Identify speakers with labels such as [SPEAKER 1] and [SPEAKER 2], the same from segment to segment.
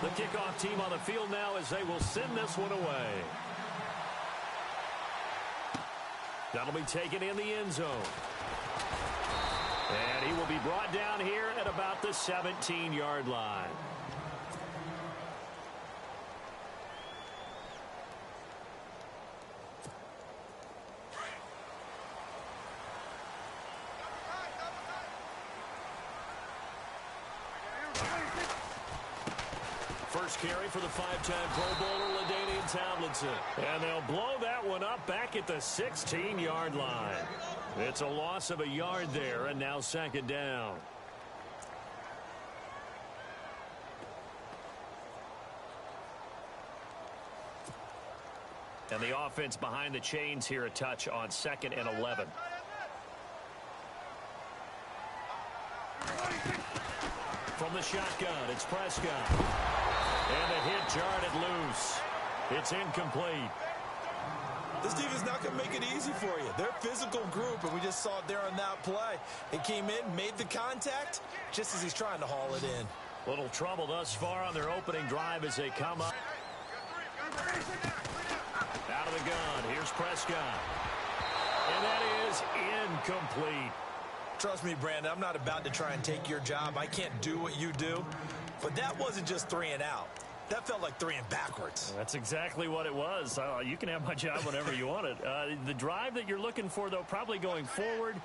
[SPEAKER 1] The kickoff team on the field now as they will send this one away. That'll be taken in the end zone. And he will be brought down here at about the 17-yard line. First carry for the five-time Pro Bowler, LaDainian Tomlinson. And they'll blow that one up back at the 16-yard line. It's a loss of a yard there, and now second down. And the offense behind the chains here a touch on 2nd and 11. From the shotgun, it's Prescott. And the hit jarred loose. It's incomplete.
[SPEAKER 2] This defense not going to make it easy for you. They're a physical group, and we just saw it there on that play. It came in, made the contact, just as he's trying to haul it in.
[SPEAKER 1] Little trouble thus far on their opening drive as they come up. Out of the gun, here's Prescott. And that is incomplete.
[SPEAKER 2] Trust me, Brandon, I'm not about to try and take your job. I can't do what you do. But that wasn't just 3 and out. That felt like 3 and backwards.
[SPEAKER 1] That's exactly what it was. You can have my job whenever you want it. The drive that you're looking for, though, probably going forward.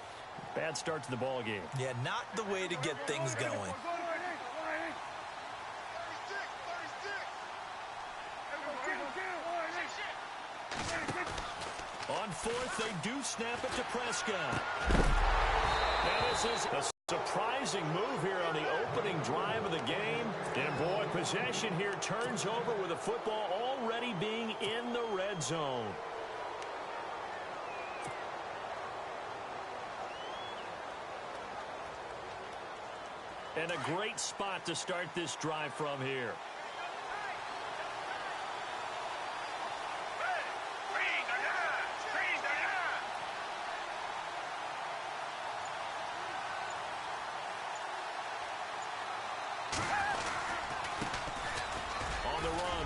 [SPEAKER 1] Bad start to the ball game.
[SPEAKER 2] Yeah, not the way to get things going.
[SPEAKER 1] On 4th, they do snap it to Prescott. And this is a surprising move here on the opening drive of the game. And, boy, possession here turns over with the football already being in the red zone. And a great spot to start this drive from here.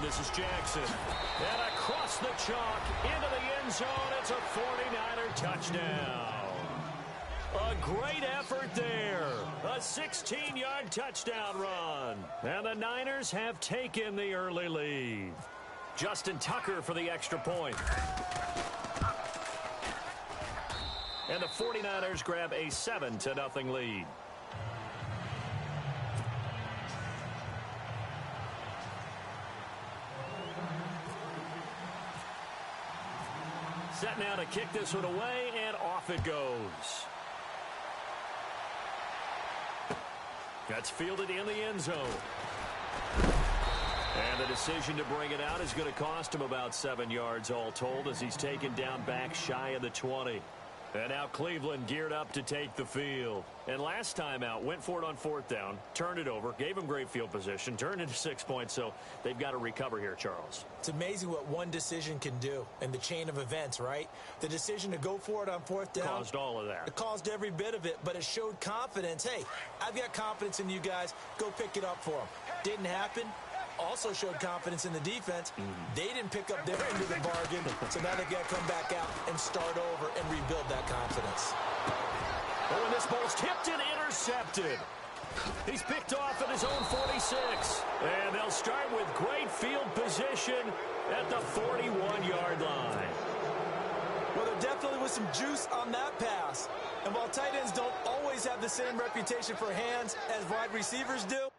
[SPEAKER 1] This is Jackson. And across the chalk into the end zone. It's a 49er touchdown. A great effort there. A 16-yard touchdown run. And the Niners have taken the early lead. Justin Tucker for the extra point. And the 49ers grab a 7-0 lead. Set now to kick this one away, and off it goes. That's fielded in the end zone. And the decision to bring it out is going to cost him about 7 yards all told as he's taken down back shy of the 20. And now Cleveland geared up to take the field. And last time out, went for it on 4th down, turned it over, gave him great field position, turned into 6 points, so they've got to recover here, Charles.
[SPEAKER 2] It's amazing what one decision can do in the chain of events, right? The decision to go for it on 4th down.
[SPEAKER 1] Caused all of that.
[SPEAKER 2] It caused every bit of it, but it showed confidence. Hey, I've got confidence in you guys. Go pick it up for them. Didn't happen. Also showed confidence in the defense. They didn't pick up their end of the bargain, so now they've got to come back out and start over and rebuild that confidence.
[SPEAKER 1] Oh, and this ball's tipped and intercepted. He's picked off at his own 46. And they'll start with great field position at the 41-yard line.
[SPEAKER 2] Well, there definitely was some juice on that pass. And while tight ends don't always have the same reputation for hands as wide receivers do,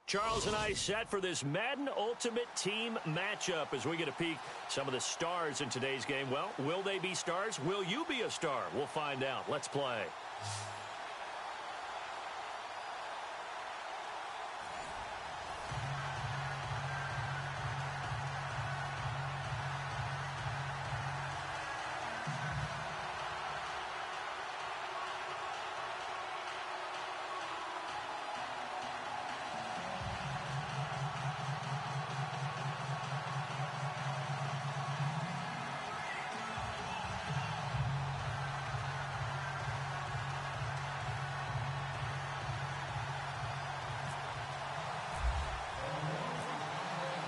[SPEAKER 1] Charles and I set for this Madden Ultimate Team matchup as we get a peek some of the stars in today's game. Well, will they be stars? Will you be a star? We'll find out. Let's play.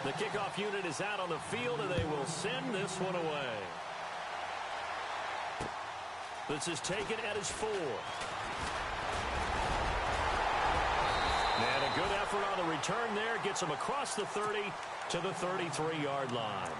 [SPEAKER 1] The kickoff unit is out on the field, and they will send this one away. This is taken at his 4. And a good effort on the return there. Gets him across the 30 to the 33-yard line.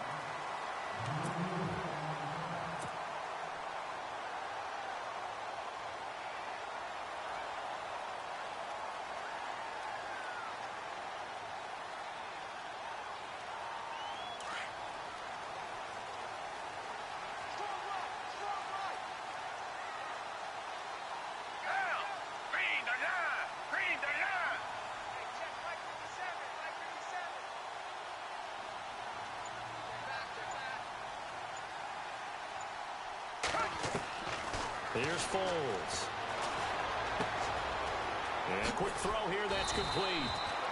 [SPEAKER 1] Here's Foles. And a quick throw here, that's complete.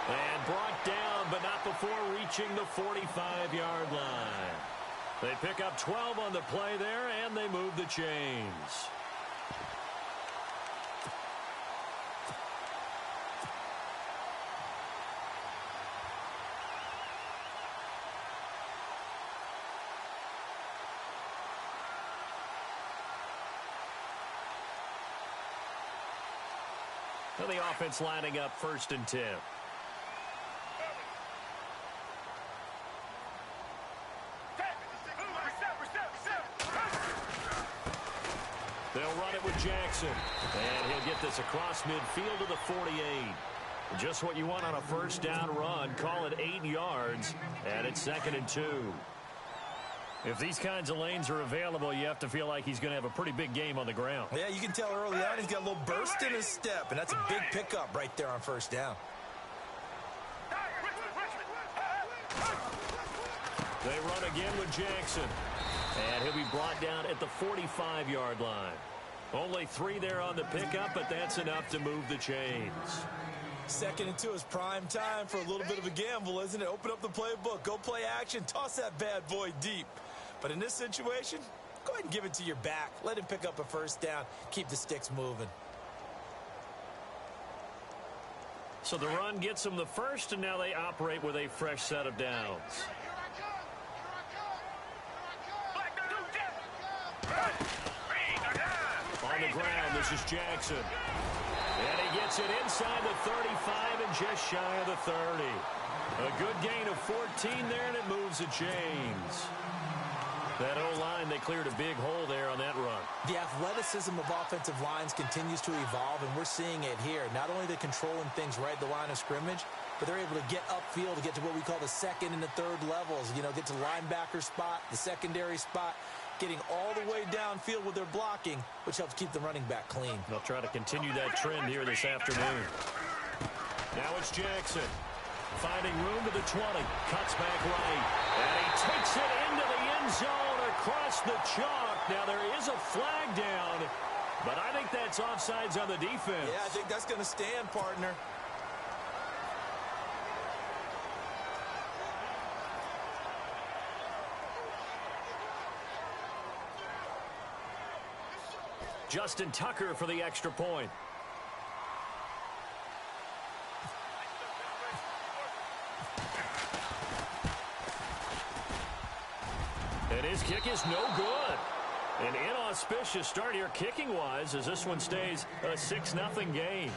[SPEAKER 1] And brought down, but not before reaching the 45-yard line. They pick up 12 on the play there, and they move the chains. And the offense lining up 1st and 10. They'll run it with Jackson. And he'll get this across midfield to the 48. Just what you want on a first down run. Call it 8 yards. And it's 2nd and 2. If these kinds of lanes are available, you have to feel like he's going to have a pretty big game on the ground.
[SPEAKER 2] Yeah, you can tell early on he's got a little burst in his step, and that's a big pickup right there on first down.
[SPEAKER 1] They run again with Jackson. And he'll be brought down at the 45-yard line. Only 3 there on the pickup, but that's enough to move the chains.
[SPEAKER 2] 2nd and 2 is prime time for a little bit of a gamble, isn't it? Open up the playbook, go play action, toss that bad boy deep. But in this situation, go ahead and give it to your back. Let him pick up a first down. Keep the sticks moving.
[SPEAKER 1] So the run gets them the first, and now they operate with a fresh set of downs. On the ground, this is Jackson. And he gets it inside the 35 and just shy of the 30. A good gain of 14 there, and it moves the chains. That O-line, they cleared a big hole there on that run.
[SPEAKER 2] The athleticism of offensive lines continues to evolve, and we're seeing it here. Not only are they controlling things right at the line of scrimmage, but they're able to get upfield to get to what we call the 2nd and the 3rd levels. You know, get to linebacker spot, the secondary spot, getting all the way downfield with their blocking, which helps keep the running back clean.
[SPEAKER 1] They'll try to continue that trend here this afternoon. Now it's Jackson. Finding room to the 20. Cuts back right. And he takes it into the end zone across the chalk. Now there is a flag down, but I think that's offsides on the defense.
[SPEAKER 2] Yeah, I think that's going to stand, partner.
[SPEAKER 1] Justin Tucker for the extra point. And his kick is no good. An inauspicious start here kicking-wise as this one stays a 6-0 game.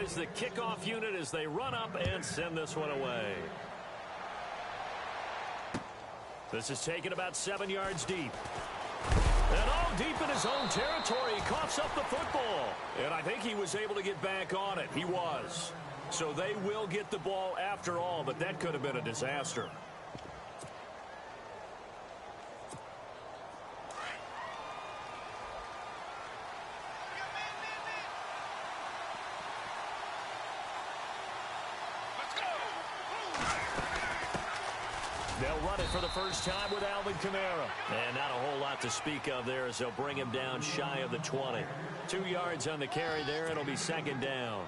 [SPEAKER 1] is the kickoff unit as they run up and send this one away. This is taken about 7 yards deep. And all deep in his own territory, he coughs up the football. And I think he was able to get back on it. He was. So they will get the ball after all, but that could have been a disaster. They'll run it for the first time with Alvin Kamara. And not a whole lot to speak of there as they'll bring him down shy of the 20. 2 yards on the carry there. It'll be second down.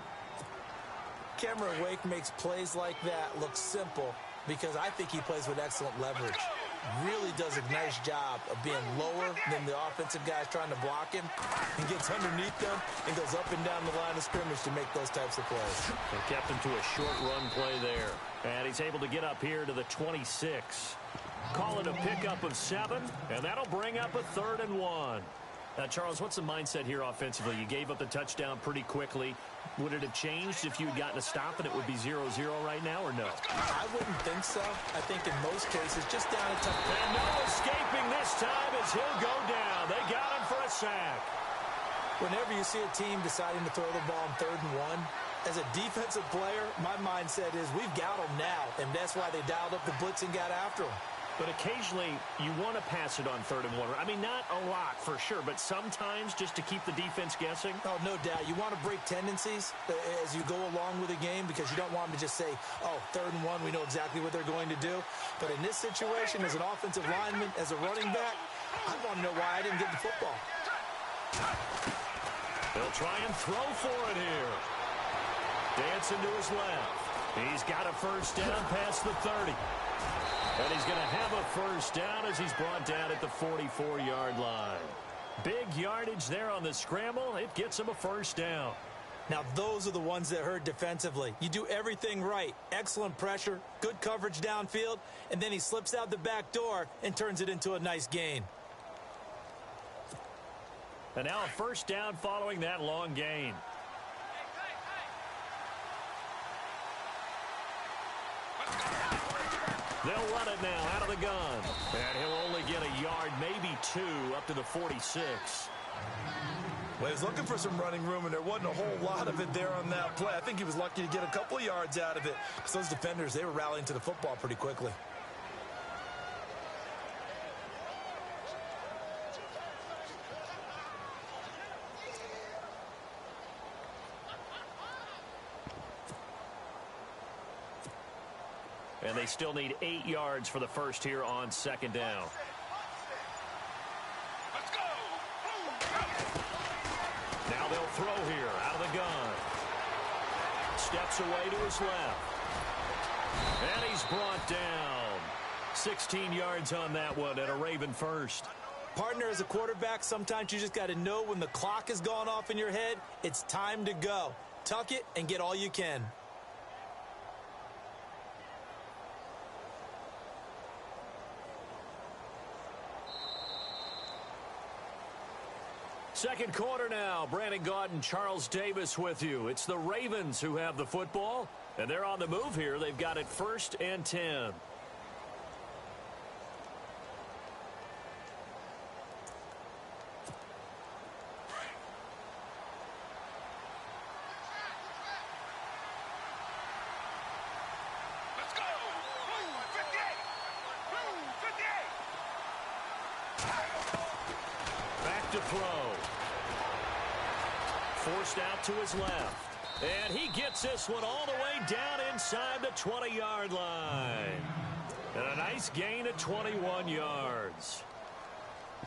[SPEAKER 2] Cameron Wake makes plays like that look simple because I think he plays with excellent leverage. Really does a nice job of being lower than the offensive guys trying to block him and gets underneath them and goes up and down the line of scrimmage to make those types of plays.
[SPEAKER 1] They kept him to a short run play there. And he's able to get up here to the 26. Call it a pickup of 7, and that'll bring up a 3rd and 1. Now, Charles, what's the mindset here offensively? You gave up the touchdown pretty quickly. Would it have changed if you had gotten a stop and it would be 0-0 right now, or no?
[SPEAKER 2] I wouldn't think so. I think in most cases, just down a tough.
[SPEAKER 1] And no escaping this time as he'll go down. They got him for a sack.
[SPEAKER 2] Whenever you see a team deciding to throw the ball on 3rd and 1, as a defensive player, my mindset is we've got them now, and that's why they dialed up the blitz and got after them.
[SPEAKER 1] But occasionally, you want to pass it on 3rd and 1. I mean, not a lot for sure, but sometimes just to keep the defense guessing.
[SPEAKER 2] Oh, no doubt. You want to break tendencies as you go along with a game because you don't want them to just say, oh, 3rd and 1, we know exactly what they're going to do. But in this situation, as an offensive lineman, as a running back, I want to know why I didn't get the football.
[SPEAKER 1] They'll try and throw for it here. Dancing to his left. He's got a first down past the 30. And he's going to have a first down as he's brought down at the 44-yard line. Big yardage there on the scramble. It gets him a first down.
[SPEAKER 2] Now, those are the ones that hurt defensively. You do everything right. Excellent pressure, good coverage downfield, and then he slips out the back door and turns it into a nice gain.
[SPEAKER 1] And now a first down following that long gain. They'll run it now out of the gun. And he'll only get a yard, maybe 2, up to the 46.
[SPEAKER 2] Well, he was looking for some running room, and there wasn't a whole lot of it there on that play. I think he was lucky to get a couple of yards out of it because those defenders, they were rallying to the football pretty quickly.
[SPEAKER 1] And they still need 8 yards for the first here on second down.
[SPEAKER 3] Let's go!
[SPEAKER 1] Now they'll throw here out of the gun. Steps away to his left. And he's brought down. 16 yards on that one and a Raven first.
[SPEAKER 2] Partner, as a quarterback, sometimes you just got to know when the clock has gone off in your head, it's time to go. Tuck it and get all you can.
[SPEAKER 1] Second quarter now. Brandon Gaudin, Charles Davis with you. It's the Ravens who have the football, and they're on the move here. They've got it 1st and 10.
[SPEAKER 3] Let's go! 58!
[SPEAKER 1] Back to throw. Forced out to his left. And he gets this one all the way down inside the 20-yard line. And a nice gain of 21 yards.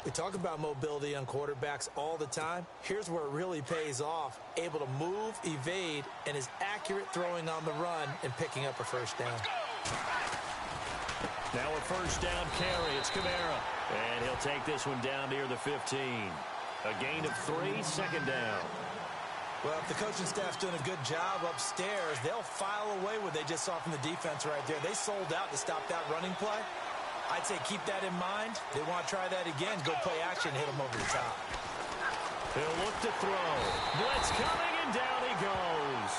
[SPEAKER 2] We talk about mobility on quarterbacks all the time. Here's where it really pays off. Able to move, evade, and is accurate throwing on the run and picking up a first down.
[SPEAKER 1] Now a first down carry. It's Kamara. And he'll take this one down near the 15. A gain of 3, second down.
[SPEAKER 2] Well, if the coaching staff's doing a good job upstairs, they'll file away what they just saw from the defense right there. They sold out to stop that running play. I'd say keep that in mind. They want to try that again. Go play action, hit them over the top.
[SPEAKER 1] He'll look to throw. Blitz coming, and down he goes.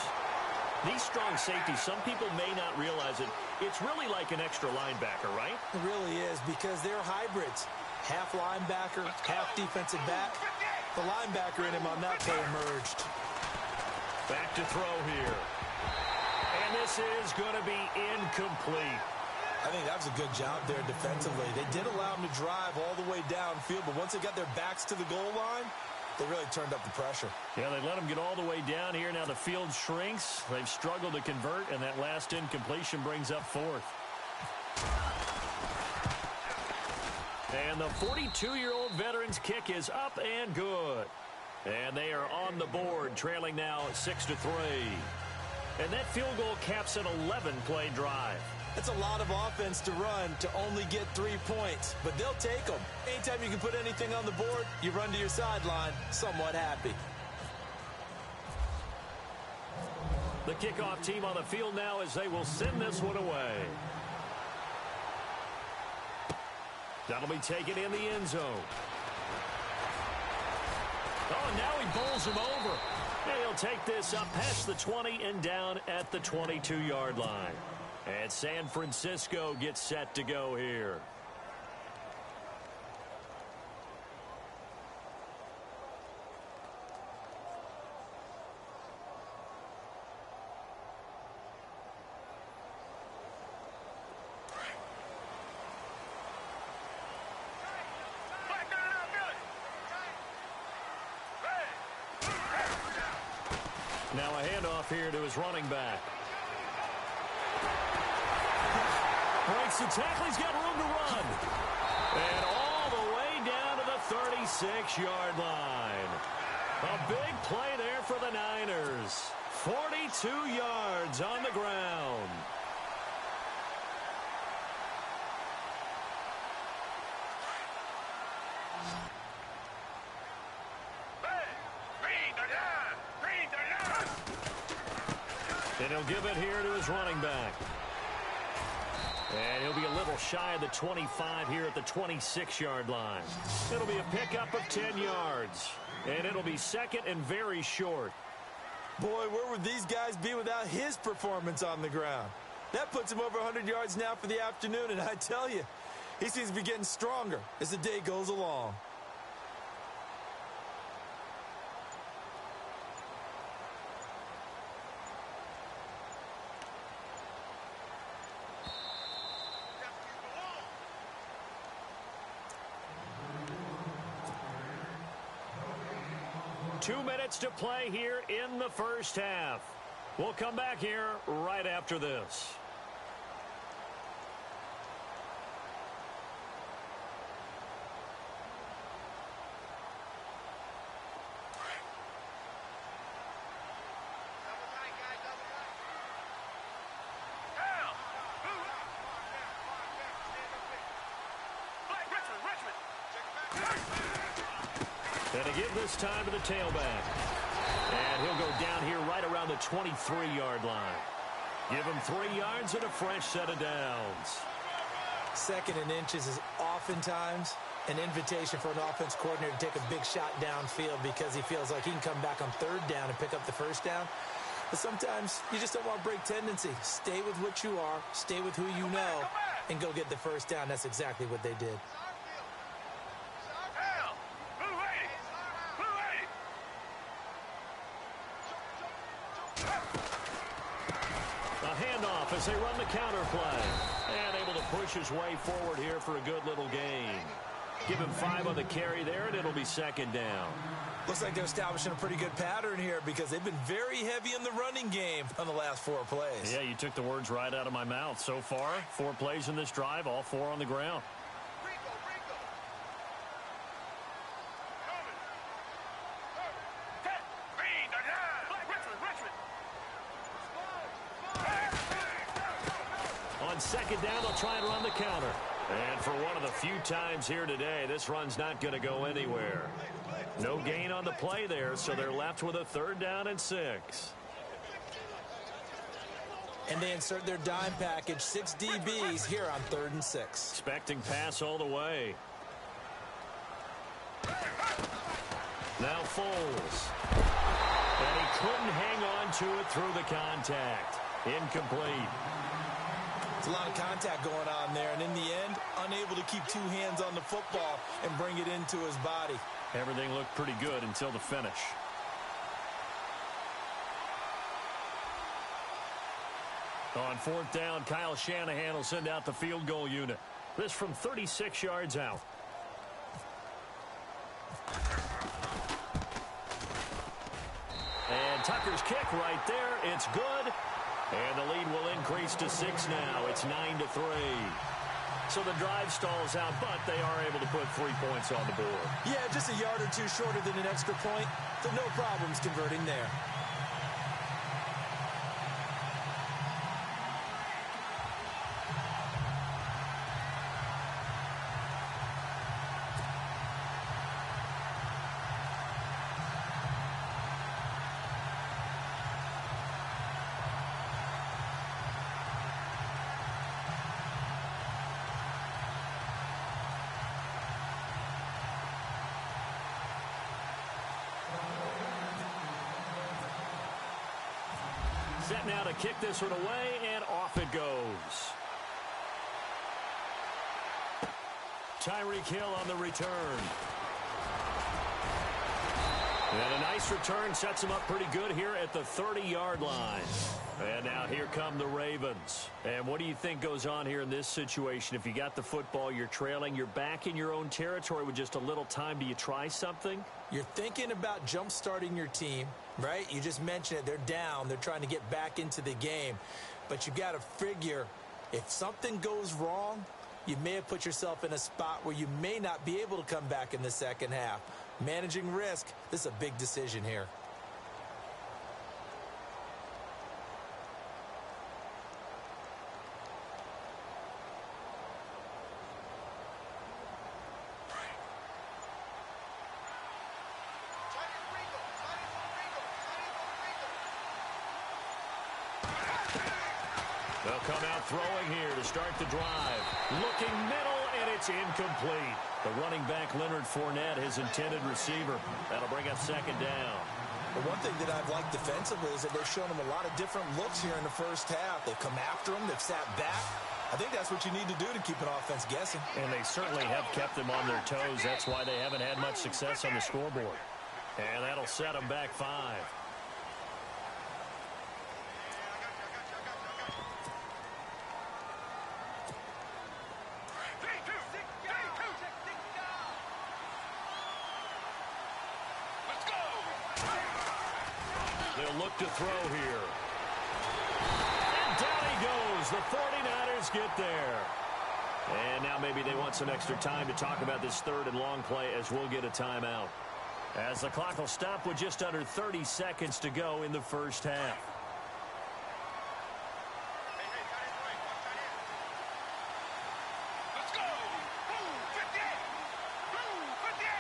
[SPEAKER 1] These strong safeties, some people may not realize it. It's really like an extra linebacker, right?
[SPEAKER 2] It really is, because they're hybrids. Half linebacker, half defensive back. The linebacker in him on that play emerged.
[SPEAKER 1] Back to throw here. And this is going to be incomplete.
[SPEAKER 2] I think that was a good job there defensively. They did allow him to drive all the way downfield, but once they got their backs to the goal line, they really turned up the pressure.
[SPEAKER 1] Yeah, they let him get all the way down here. Now the field shrinks. They've struggled to convert, and that last incompletion brings up fourth. And the 42-year-old veteran's kick is up and good. And they are on the board, trailing now 6-3. And that field goal caps an 11-play drive.
[SPEAKER 2] That's a lot of offense to run to only get 3 points, but they'll take them. Anytime you can put anything on the board, you run to your sideline somewhat happy.
[SPEAKER 1] The kickoff team on the field now as they will send this one away. That'll be taken in the end zone. Oh, and now he bowls him over. And he'll take this up past the 20 and down at the 22-yard line. And San Francisco gets set to go here. Now a handoff here to his running back. Breaks the tackle. He's got room to run. And all the way down to the 36-yard line. A big play there for the Niners. 42 yards on the ground. And he'll give it here to his running back. And he'll be a little shy of the 25 here at the 26-yard line. It'll be a pickup of 10 yards. And it'll be second and very short.
[SPEAKER 2] Boy, where would these guys be without his performance on the ground? That puts him over 100 yards now for the afternoon, and I tell you, he seems to be getting stronger as the day goes along.
[SPEAKER 1] Two minutes to play here in the first half. We'll come back here right after this. And to give this time to the tailback. And he'll go down here right around the 23-yard line. Give him 3 yards and a fresh set of downs.
[SPEAKER 2] Second and inches is oftentimes an invitation for an offense coordinator to take a big shot downfield because he feels like he can come back on third down and pick up the first down. But sometimes you just don't want to break tendency. Stay with what you are, stay with who you know, and go get the first down. That's exactly what they did.
[SPEAKER 1] As they run the counter play. And able to push his way forward here for a good little gain. Give him 5 on the carry there, and it'll be second down.
[SPEAKER 2] Looks like they're establishing a pretty good pattern here because they've been very heavy in the running game on the last 4 plays.
[SPEAKER 1] Yeah, you took the words right out of my mouth. So far, 4 plays in this drive, all 4 on the ground. On second down, they'll try and run the counter. And for one of the few times here today, this run's not going to go anywhere. No gain on the play there, so they're left with a 3rd down and 6.
[SPEAKER 2] And they insert their dime package, 6 DBs here on 3rd and 6.
[SPEAKER 1] Expecting pass all the way. Now Foles. And he couldn't hang on to it through the contact. Incomplete.
[SPEAKER 2] It's a lot of contact going on there, and in the end, unable to keep two hands on the football and bring it into his body.
[SPEAKER 1] Everything looked pretty good until the finish. On fourth down, Kyle Shanahan will send out the field goal unit. This from 36 yards out. And Tucker's kick right there. It's good. And the lead will increase to 6 now. It's 9-3. So the drive stalls out, but they are able to put 3 points on the board.
[SPEAKER 2] Yeah, just a yard or two shorter than an extra point. So no problems converting there.
[SPEAKER 1] Set now to kick this one away, and off it goes. Tyreek Hill on the return. And a nice return sets him up pretty good here at the 30-yard line. And now here come the Ravens. And what do you think goes on here in this situation? If you got the football, you're trailing, you're back in your own territory with just a little time. Do you try something?
[SPEAKER 2] You're thinking about jump-starting your team, right? You just mentioned it. They're down. They're trying to get back into the game. But you got to figure if something goes wrong, you may have put yourself in a spot where you may not be able to come back in the second half. Managing risk, this is a big decision here.
[SPEAKER 1] They'll come out throwing here to start the drive. Looking middle, and it's incomplete. The running back, Leonard Fournette, his intended receiver. That'll bring up second down.
[SPEAKER 2] The one thing that I've liked defensively is that they've shown him a lot of different looks here in the first half. They've come after him. They've sat back. I think that's what you need to do to keep an offense guessing.
[SPEAKER 1] And they certainly have kept them on their toes. That's why they haven't had much success on the scoreboard. And that'll set them back 5. They'll look to throw here. And down he goes. The 49ers get there. And now maybe they want some extra time to talk about this third and long play as we'll get a timeout. As the clock will stop with just under 30 seconds to go in the first half.
[SPEAKER 3] Let's go! Move, 58! Move, 58!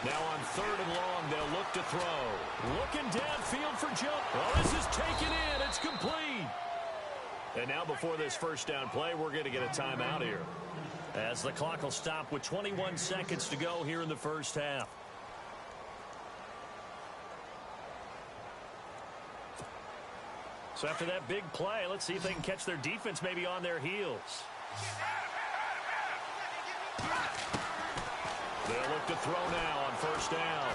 [SPEAKER 1] Now on third and long, they'll look to throw. Looking downfield for Joe. Oh, this is taken in. It's complete. And now before this first down play, we're going to get a timeout here. As the clock will stop with 21 seconds to go here in the first half. So after that big play, let's see if they can catch their defense maybe on their heels. They'll look to throw now on first down.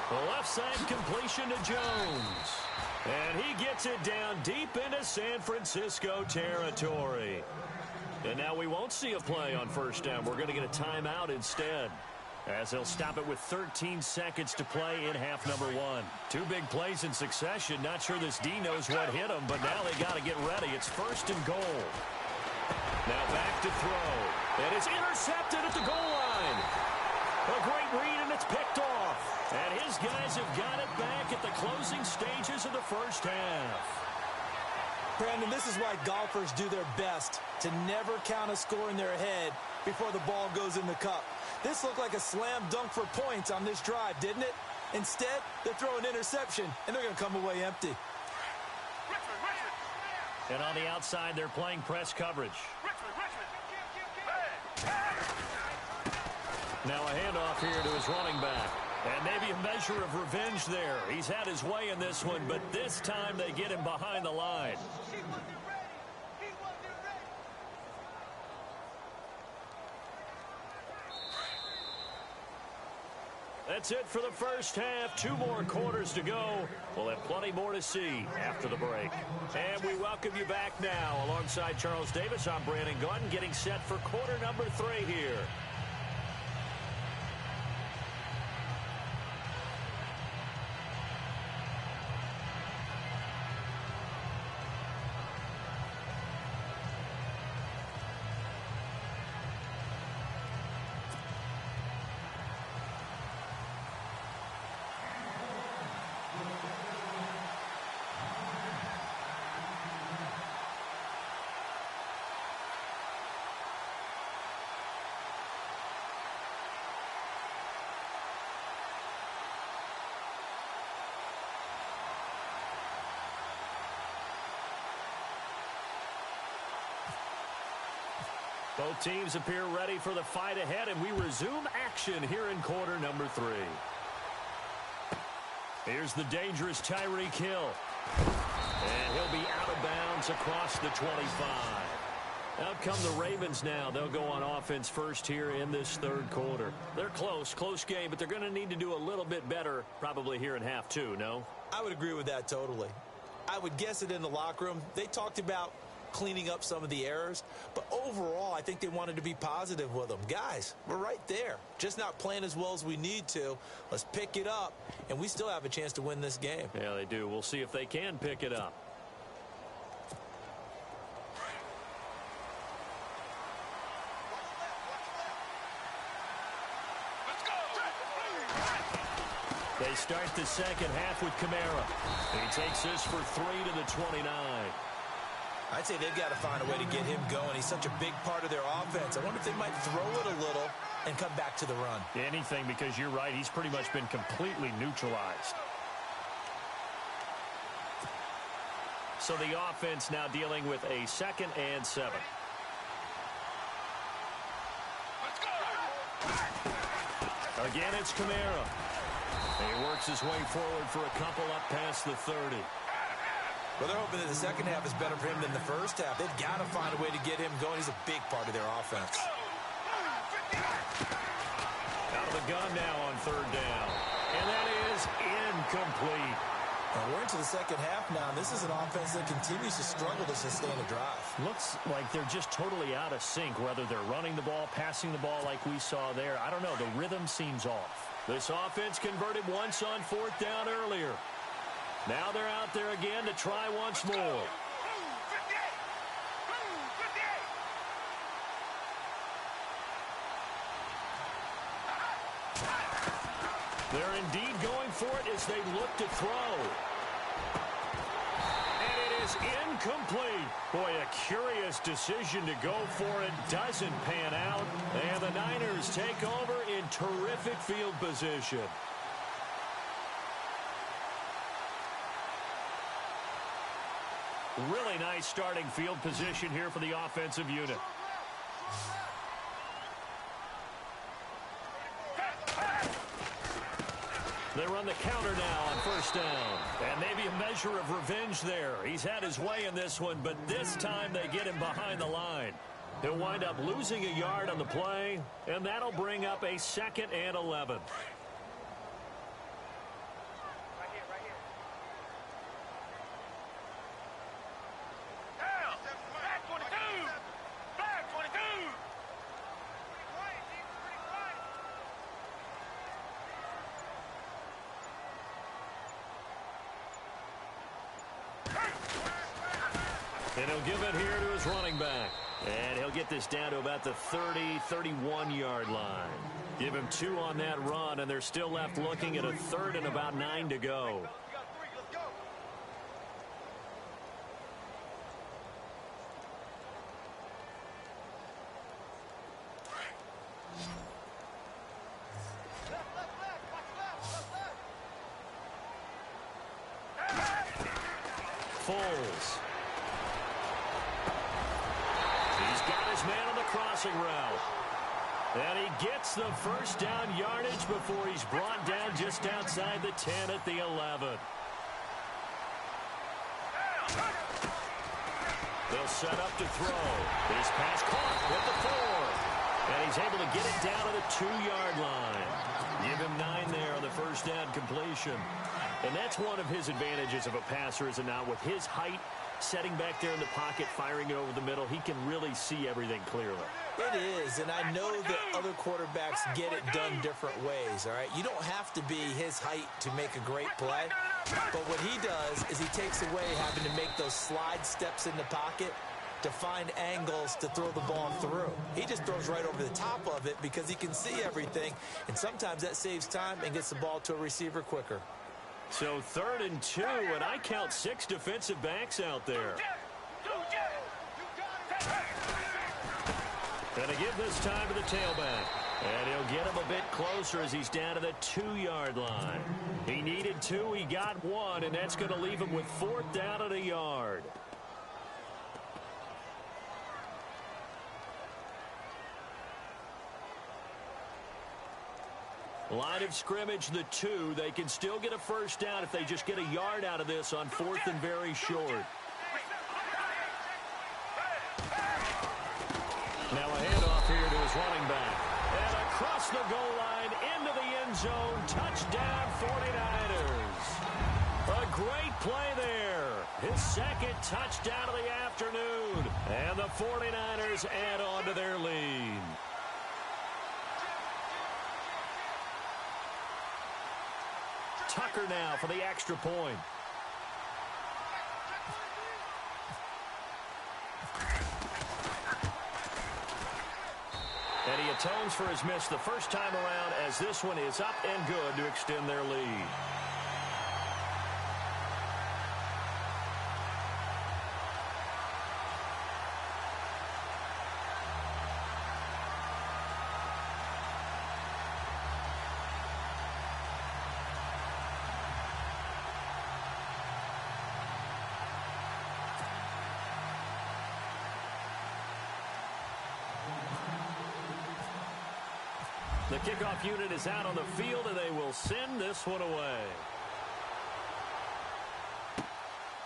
[SPEAKER 1] The left side completion to Jones. And he gets it down deep into San Francisco territory. And now we won't see a play on first down. We're going to get a timeout instead, as they'll stop it with 13 seconds to play in half number 1. 2 big plays in succession. Not sure this D knows what hit him, but now they got to get ready. It's first and goal. Now back to throw. And it's intercepted at the goal line. A great read, and it's picked off. And his guys have got it back at the closing stages of the first half.
[SPEAKER 2] Brandon, this is why golfers do their best to never count a score in their head before the ball goes in the cup. This looked like a slam dunk for points on this drive, didn't it? Instead, they throw an interception, and they're going to come away empty.
[SPEAKER 1] And on the outside, they're playing press coverage. Now a handoff here to his running back. And maybe a measure of revenge there. He's had his way in this one, but this time they get him behind the line.
[SPEAKER 3] He wasn't ready. He wasn't ready.
[SPEAKER 1] That's it for the first half. 2 more quarters to go. We'll have plenty more to see after the break. And we welcome you back now. Alongside Charles Davis, I'm Brandon Gunn, getting set for quarter number 3 here. Both teams appear ready for the fight ahead, and we resume action here in quarter number 3. Here's the dangerous Tyreek Hill. And he'll be out of bounds across the 25. Out come the Ravens now. They'll go on offense first here in this 3rd quarter. They're close game, but they're going to need to do a little bit better probably here in half 2, no?
[SPEAKER 2] I would agree with that totally. I would guess it in the locker room. They talked about cleaning up some of the errors, but overall I think they wanted to be positive with them. Guys, we're right there, just not playing as well as we need to. Let's pick it up, and we still have a chance to win this game.
[SPEAKER 1] Yeah, they do. We'll see if they can pick it up. They start the second half with Kamara. He takes this for 3 to the 29.
[SPEAKER 2] I'd say they've got to find a way to get him going. He's such a big part of their offense. I wonder if they might throw it a little and come back to the run.
[SPEAKER 1] Anything, because you're right. He's pretty much been completely neutralized. So the offense now dealing with a 2nd and 7. Again, it's Kamara. He works his way forward for a couple up past the 30.
[SPEAKER 2] Well, they're hoping that the second half is better for him than the first half. They've got to find a way to get him going. He's a big part of their offense.
[SPEAKER 1] Out of the gun now on 3rd down. And that is incomplete.
[SPEAKER 2] And we're into the second half now, and this is an offense that continues to struggle to sustain a drive.
[SPEAKER 1] Looks like they're just totally out of sync, whether they're running the ball, passing the ball like we saw there. I don't know. The rhythm seems off. This offense converted once on 4th down earlier. Now they're out there again to try once more. They're indeed going for it as they look to throw. And it is incomplete. Boy, a curious decision to go for it. Doesn't pan out. And the Niners take over in terrific field position. Really nice starting field position here for the offensive unit. They run the counter now on 1st down. And maybe a measure of revenge there. He's had his way in this one, but this time they get him behind the line. He'll wind up losing a yard on the play, and that'll bring up a 2nd and 11. And he'll give it here to his running back. And he'll get this down to about the 30, 31-yard line. Give him 2 on that run, and they're still left looking at a 3rd and about 9 to go. Foles. He's got his man on the crossing route. And he gets the first down yardage before he's brought down just outside the 10 at the 11. They'll set up to throw. His pass caught at the 4. And he's able to get it down to the 2-yard line. Give him 9 there on the first down completion. And that's one of his advantages of a passer, is it not? With his height, setting back there in the pocket, firing it over the middle, he can really see everything clearly.
[SPEAKER 2] It is, and I know that other quarterbacks get it done different ways, all right? You don't have to be his height to make a great play, but what he does is he takes away having to make those slide steps in the pocket to find angles to throw the ball through. He just throws right over the top of it because he can see everything, and sometimes that saves time and gets the ball to a receiver quicker.
[SPEAKER 1] So 3rd and 2, and I count 6 defensive backs out there. Going to give this time to the tailback. And he'll get him a bit closer as he's down to the 2-yard line. He needed 2, he got 1, and that's going to leave him with 4th down at a yard. Line of scrimmage, the 2. They can still get a first down if they just get a yard out of this on 4th and very short. Now a handoff here to his running back. And across the goal line into the end zone. Touchdown 49ers. A great play there. His 2nd touchdown of the afternoon. And the 49ers add on to their lead. Tucker now for the extra point. And he atones for his miss the first time around, as this one is up and good to extend their lead. The kickoff unit is out on the field, and they will send this one away.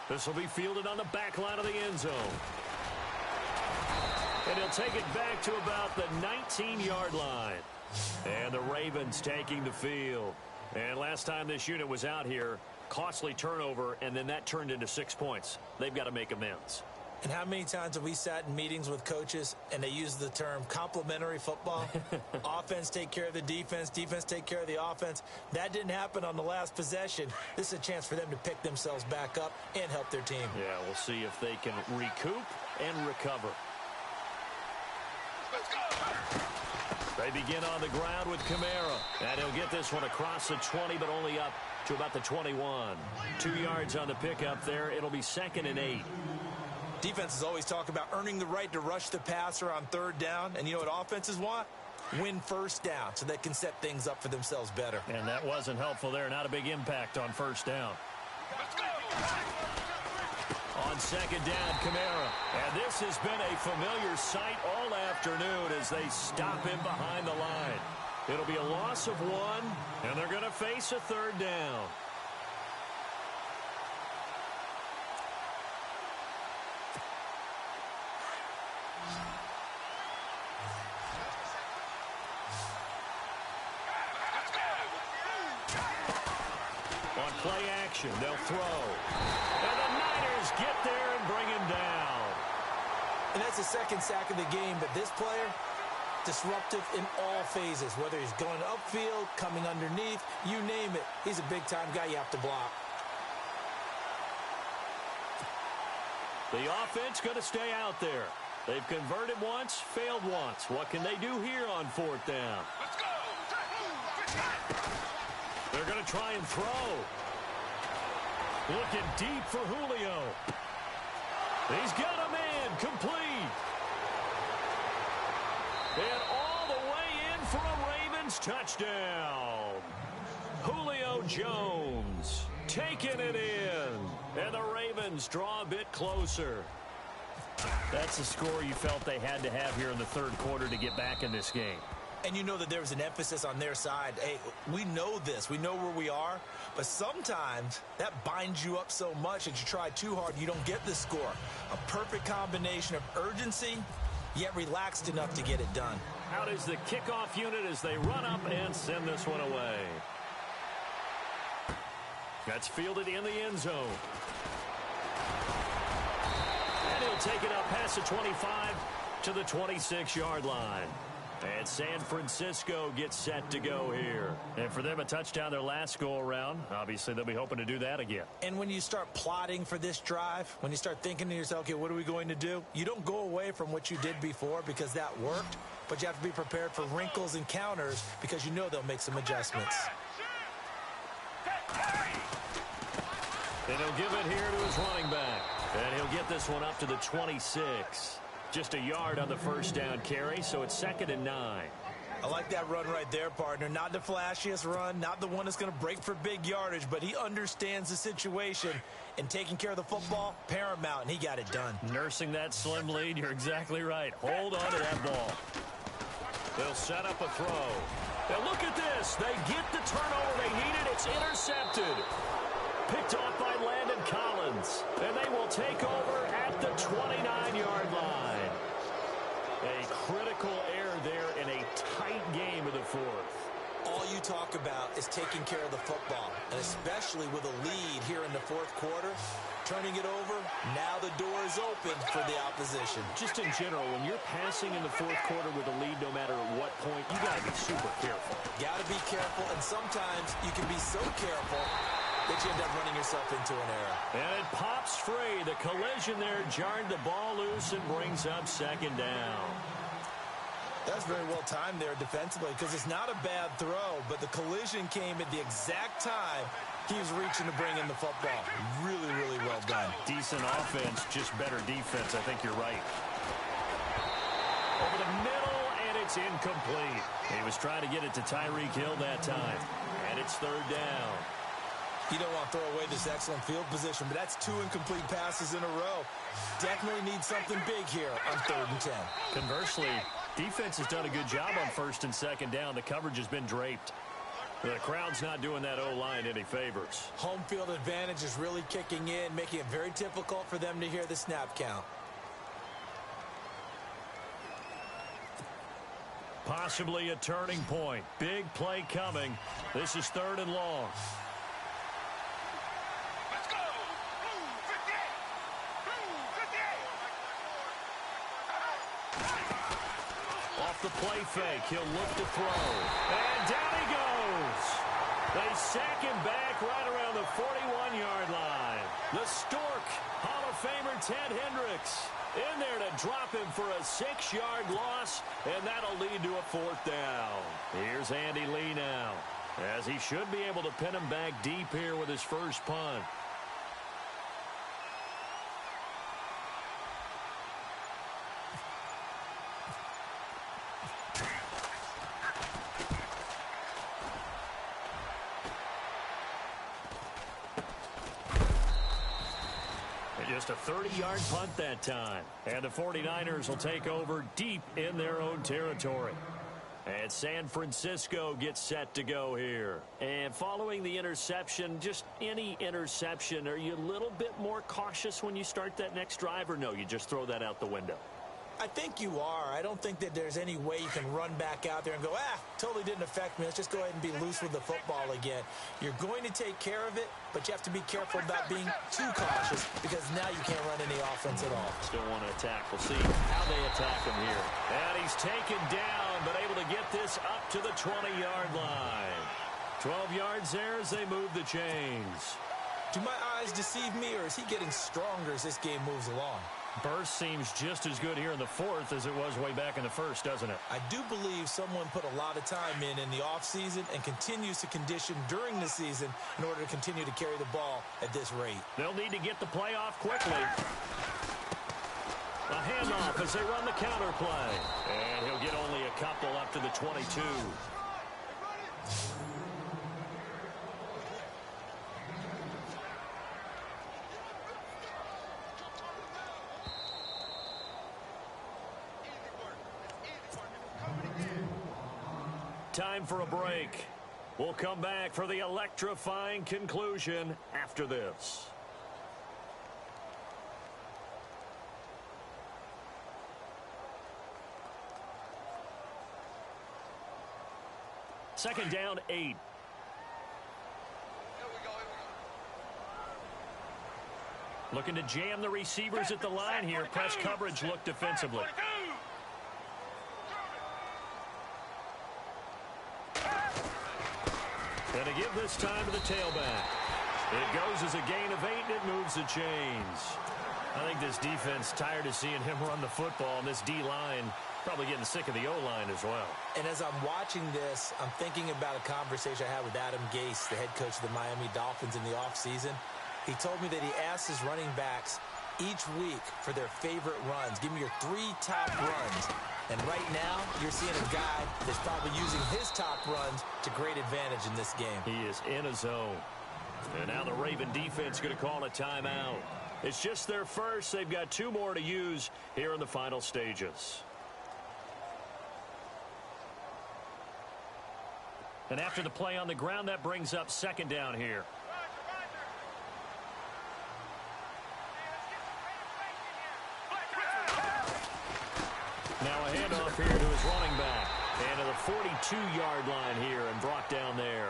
[SPEAKER 1] This will be fielded on the back line of the end zone. And he'll take it back to about the 19-yard line. And the Ravens taking the field. And last time this unit was out here, costly turnover, and then that turned into 6 points. They've got to make amends.
[SPEAKER 2] And how many times have we sat in meetings with coaches and they use the term complementary football? Offense take care of the defense, defense take care of the offense. That didn't happen on the last possession. This is a chance for them to pick themselves back up and help their team.
[SPEAKER 1] Yeah, we'll see if they can recoup and recover.
[SPEAKER 3] Let's go!
[SPEAKER 1] They begin on the ground with Kamara. And he'll get this one across the 20, but only up to about the 21. 2 yards on the pickup there. It'll be 2nd and 8.
[SPEAKER 2] Defenses always talk about earning the right to rush the passer on 3rd down. And you know what offenses want? Win first down so they can set things up for themselves better.
[SPEAKER 1] And that wasn't helpful there. Not a big impact on 1st down.
[SPEAKER 3] Let's go!
[SPEAKER 1] On 2nd down, Kamara. And this has been a familiar sight all afternoon as they stop him behind the line. It'll be a loss of 1, and they're going to face a 3rd down. On play action, they'll throw. And the Niners get there and bring him down.
[SPEAKER 2] And that's the 2nd sack of the game, but this player, disruptive in all phases, whether he's going upfield, coming underneath, you name it. He's a big-time guy you have to block.
[SPEAKER 1] The offense going to stay out there. They've converted once, failed once. What can they do here on 4th down?
[SPEAKER 3] Let's go!
[SPEAKER 1] They're going to try and throw. Looking deep for Julio. He's got a man complete. And all the way in for a Ravens touchdown. Julio Jones taking it in. And the Ravens draw a bit closer. That's the score you felt they had to have here in the third quarter to get back in this game.
[SPEAKER 2] And you know that there was an emphasis on their side. Hey, we know this. We know where we are. But sometimes that binds you up so much that you try too hard, you don't get the score. A perfect combination of urgency, yet relaxed enough to get it done.
[SPEAKER 1] Out is the kickoff unit as they run up and send this one away. That's fielded in the end zone. And he'll take it up past the 25 to the 26-yard line. And San Francisco gets set to go here. And for them, a touchdown their last go-around. Obviously, they'll be hoping to do that again.
[SPEAKER 2] And when you start plotting for this drive, when you start thinking to yourself, okay, what are we going to do? You don't go away from what you did before because that worked, but you have to be prepared for wrinkles and counters because you know they'll make some adjustments.
[SPEAKER 1] And he'll give it here to his running back. And he'll get this one up to the 26. Just a yard on the first down carry, so it's 2nd and 9.
[SPEAKER 2] I like that run right there, partner. Not the flashiest run, not the one that's going to break for big yardage, but he understands the situation, and taking care of the football, paramount, and he got it done.
[SPEAKER 1] Nursing that slim lead, you're exactly right. Hold on to that ball. They'll set up a throw. Now look at this. They get the turnover they needed. It's intercepted. Picked off by Landon Collins. And they will take over at the 29-yard line. A critical error there in a tight game of the fourth.
[SPEAKER 2] All you talk about is taking care of the football, and especially with a lead here in the fourth quarter. Turning it over, now the door is open for the opposition.
[SPEAKER 1] Just in general, when you're passing in the fourth quarter with a lead, no matter at what point, you got to be super careful.
[SPEAKER 2] Got to be careful, and sometimes you can be so careful that you end up running yourself into an error.
[SPEAKER 1] And it pops free. The collision there jarred the ball loose and brings up 2nd down.
[SPEAKER 2] That's very well timed there defensively because it's not a bad throw, but the collision came at the exact time he was reaching to bring in the football. Really, really well done.
[SPEAKER 1] Decent offense, just better defense. I think you're right. Over the middle, and it's incomplete. He was trying to get it to Tyreek Hill that time, and it's 3rd down.
[SPEAKER 2] You don't want to throw away this excellent field position, but that's 2 incomplete passes in a row. Definitely need something big here on 3rd and 10.
[SPEAKER 1] Conversely, defense has done a good job on 1st and 2nd down. The coverage has been draped. The crowd's not doing that O-line any favors.
[SPEAKER 2] Home field advantage is really kicking in, making it very difficult for them to hear the snap count.
[SPEAKER 1] Possibly a turning point. Big play coming. This is 3rd and long.
[SPEAKER 3] Let's go. Move, 58. Move, 58.
[SPEAKER 1] Off the play fake, he'll look to throw. And down he goes. They sack him back right around the 41-yard line. The Stork, Hall of Famer Ted Hendricks, in there to drop him for a 6-yard loss, and that'll lead to a 4th down. Here's Andy Lee now, as he should be able to pin him back deep here with his first punt. Just a 30-yard punt that time. And the 49ers will take over deep in their own territory. And San Francisco gets set to go here. And following the interception, just any interception, are you a little bit more cautious when you start that next drive, or no, you just throw that out the window?
[SPEAKER 2] I think you are. I don't think that there's any way you can run back out there and go, totally didn't affect me. Let's just go ahead and be loose with the football again. You're going to take care of it, but you have to be careful about being too cautious because now you can't run any offense at all.
[SPEAKER 1] Still want to attack. We'll see how they attack him here. And he's taken down, but able to get this up to the 20-yard line. 12 yards there as they move the chains.
[SPEAKER 2] Do my eyes deceive me, or is he getting stronger as this game moves along?
[SPEAKER 1] Burst seems just as good here in the fourth as it was way back in the first, doesn't it?
[SPEAKER 2] I do believe someone put a lot of time in the offseason and continues to condition during the season in order to continue to carry the ball at this rate.
[SPEAKER 1] They'll need to get the play off quickly. A handoff as they run the counter play. And he'll get only a couple up to the 22. time for a break. We'll come back for the electrifying conclusion after this. Second down, 8. Looking to jam the receivers at the line here. Press coverage look defensively. And to give this time to the tailback. It goes as a gain of 8, and it moves the chains. I think this defense tired of seeing him run the football, and this D-line probably getting sick of the O-line as well.
[SPEAKER 2] And as I'm watching this, I'm thinking about a conversation I had with Adam Gase, the head coach of the Miami Dolphins in the offseason. He told me that he asked his running backs each week for their favorite runs. Give me your 3 top runs. And right now, you're seeing a guy that's probably using his top runs to great advantage in this game.
[SPEAKER 1] He is in a zone. And now the Raven defense going to call a timeout. It's just their first. They've got 2 more to use here in the final stages. And after the play on the ground, that brings up second down here. Now a handoff here to his running back. And to the 42-yard line here and brought down there.